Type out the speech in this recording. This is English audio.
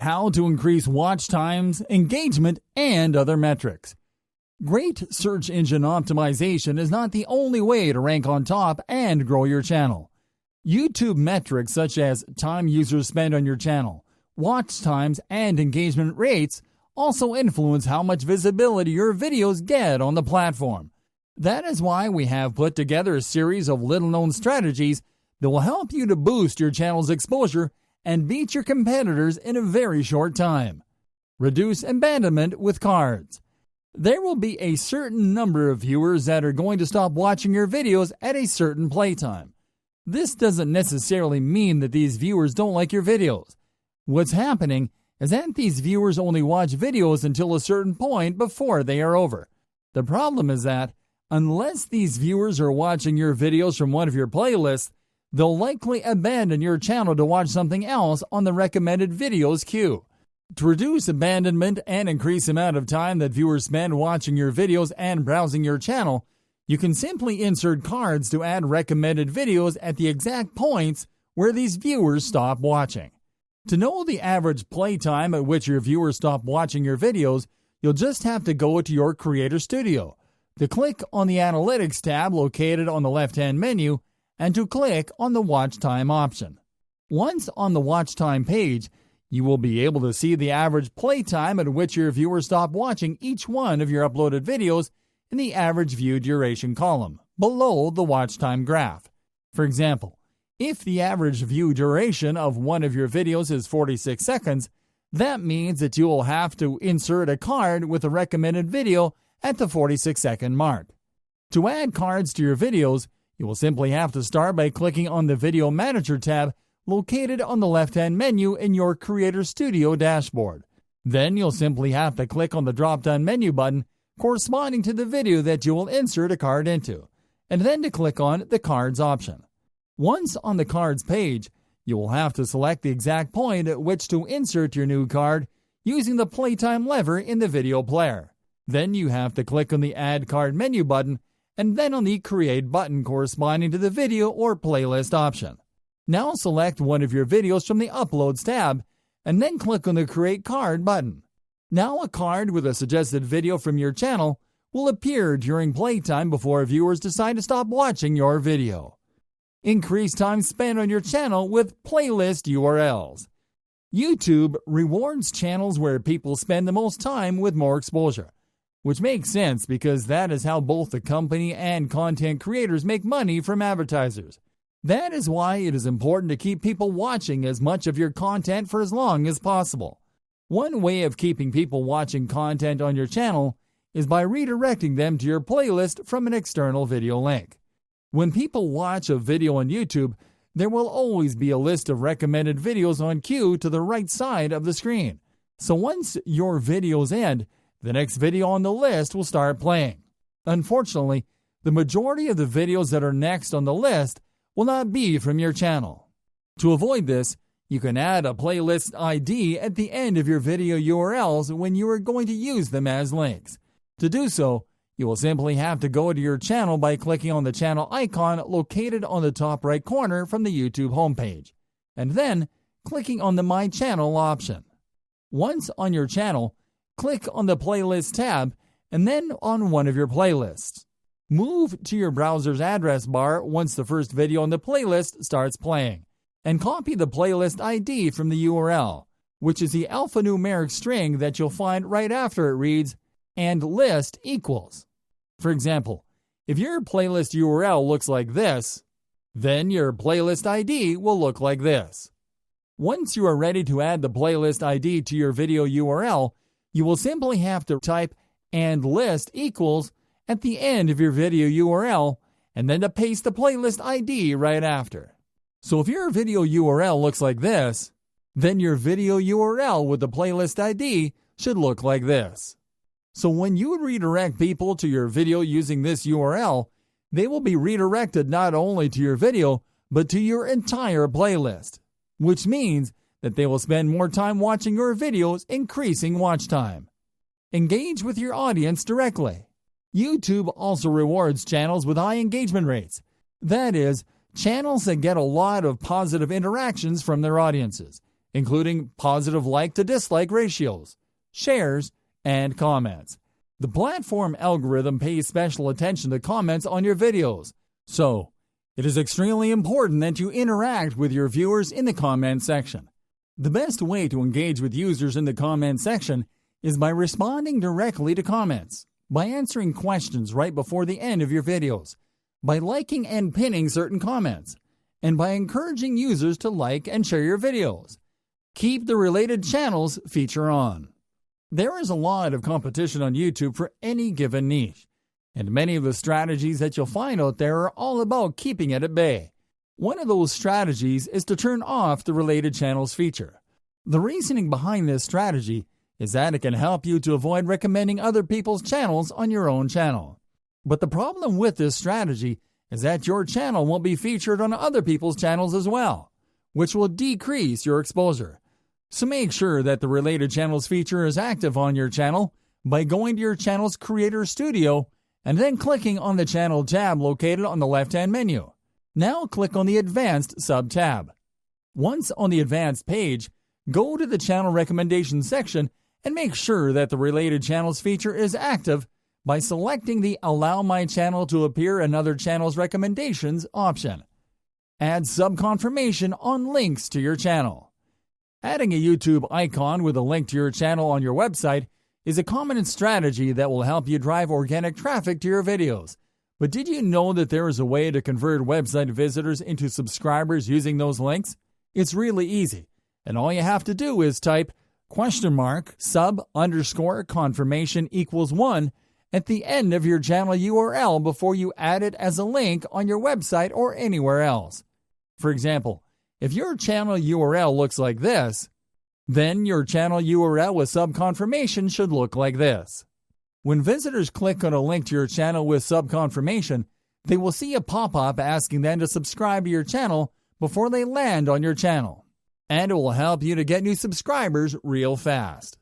How to increase watch times, engagement, and other metrics. Great search engine optimization is not the only way to rank on top and grow your channel. YouTube metrics such as time users spend on your channel, watch times, and engagement rates also influence how much visibility your videos get on the platform. That is why we have put together a series of little-known strategies that will help you to boost your channel's exposure and beat your competitors in a very short time. Reduce abandonment with cards. There will be a certain number of viewers that are going to stop watching your videos at a certain playtime. This doesn't necessarily mean that these viewers don't like your videos. What's happening is that these viewers only watch videos until a certain point before they are over. The problem is that unless these viewers are watching your videos from one of your playlists, they'll likely abandon your channel to watch something else on the recommended videos queue. To reduce abandonment and increase the amount of time that viewers spend watching your videos and browsing your channel, you can simply insert cards to add recommended videos at the exact points where these viewers stop watching. To know the average playtime at which your viewers stop watching your videos, you'll just have to go to your Creator Studio, to click on the Analytics tab located on the left-hand menu, and to click on the Watch Time option. Once on the Watch Time page, you will be able to see the average playtime at which your viewers stop watching each one of your uploaded videos in the average view duration column, below the Watch Time graph. For example, if the average view duration of one of your videos is 46 seconds, that means that you will have to insert a card with a recommended video at the 46-second mark. To add cards to your videos, you will simply have to start by clicking on the Video Manager tab located on the left-hand menu in your Creator Studio dashboard. Then you'll simply have to click on the drop-down menu button corresponding to the video that you will insert a card into, and then to click on the Cards option. Once on the Cards page, you will have to select the exact point at which to insert your new card using the Playtime lever in the video player. Then you have to click on the Add Card menu button and then on the Create button corresponding to the video or playlist option. Now select one of your videos from the Uploads tab and then click on the Create Card button. Now a card with a suggested video from your channel will appear during playtime before viewers decide to stop watching your video. Increase time spent on your channel with playlist URLs. YouTube rewards channels where people spend the most time with more exposure, which makes sense because that is how both the company and content creators make money from advertisers. That is why it is important to keep people watching as much of your content for as long as possible. One way of keeping people watching content on your channel is by redirecting them to your playlist from an external video link. When people watch a video on YouTube, there will always be a list of recommended videos on queue to the right side of the screen. So once your videos end, the next video on the list will start playing. Unfortunately, the majority of the videos that are next on the list will not be from your channel. To avoid this, you can add a playlist ID at the end of your video URLs when you are going to use them as links. To do so, you will simply have to go to your channel by clicking on the channel icon located on the top right corner from the YouTube homepage, and then clicking on the My Channel option. Once on your channel, click on the Playlist tab and then on one of your playlists. Move to your browser's address bar once the first video on the playlist starts playing, and copy the playlist ID from the URL, which is the alphanumeric string that you'll find right after it reads and list equals. For example, if your playlist URL looks like this, then your playlist ID will look like this. Once you are ready to add the playlist ID to your video URL, you will simply have to type and list equals at the end of your video URL and then to paste the playlist ID right after. So if your video URL looks like this, then your video URL with the playlist ID should look like this. So when you redirect people to your video using this URL, they will be redirected not only to your video, but to your entire playlist, which means that they will spend more time watching your videos, increasing watch time. Engage with your audience directly. YouTube also rewards channels with high engagement rates. That is, channels that get a lot of positive interactions from their audiences, including positive like to dislike ratios, shares, and comments. The platform algorithm pays special attention to comments on your videos, so it is extremely important that you interact with your viewers in the comment section. The best way to engage with users in the comment section is by responding directly to comments, by answering questions right before the end of your videos, by liking and pinning certain comments, and by encouraging users to like and share your videos. Keep the related channels feature on. There is a lot of competition on YouTube for any given niche, and many of the strategies that you'll find out there are all about keeping it at bay. One of those strategies is to turn off the related channels feature. The reasoning behind this strategy is that it can help you to avoid recommending other people's channels on your own channel. But the problem with this strategy is that your channel won't be featured on other people's channels as well, which will decrease your exposure. So make sure that the related channels feature is active on your channel by going to your channel's Creator Studio and then clicking on the Channel tab located on the left-hand menu. Now click on the Advanced sub-tab. Once on the Advanced page, go to the Channel Recommendations section and make sure that the related channels feature is active by selecting the Allow my channel to appear in other channels' recommendations option. Add sub-confirmation on links to your channel. Adding a YouTube icon with a link to your channel on your website is a common strategy that will help you drive organic traffic to your videos. But did you know that there is a way to convert website visitors into subscribers using those links? It's really easy, and all you have to do is type !sub_confirmation equals 1 at the end of your channel URL before you add it as a link on your website or anywhere else. For example, if your channel URL looks like this, then your channel URL with sub-confirmation should look like this. When visitors click on a link to your channel with sub-confirmation, they will see a pop-up asking them to subscribe to your channel before they land on your channel. And it will help you to get new subscribers real fast.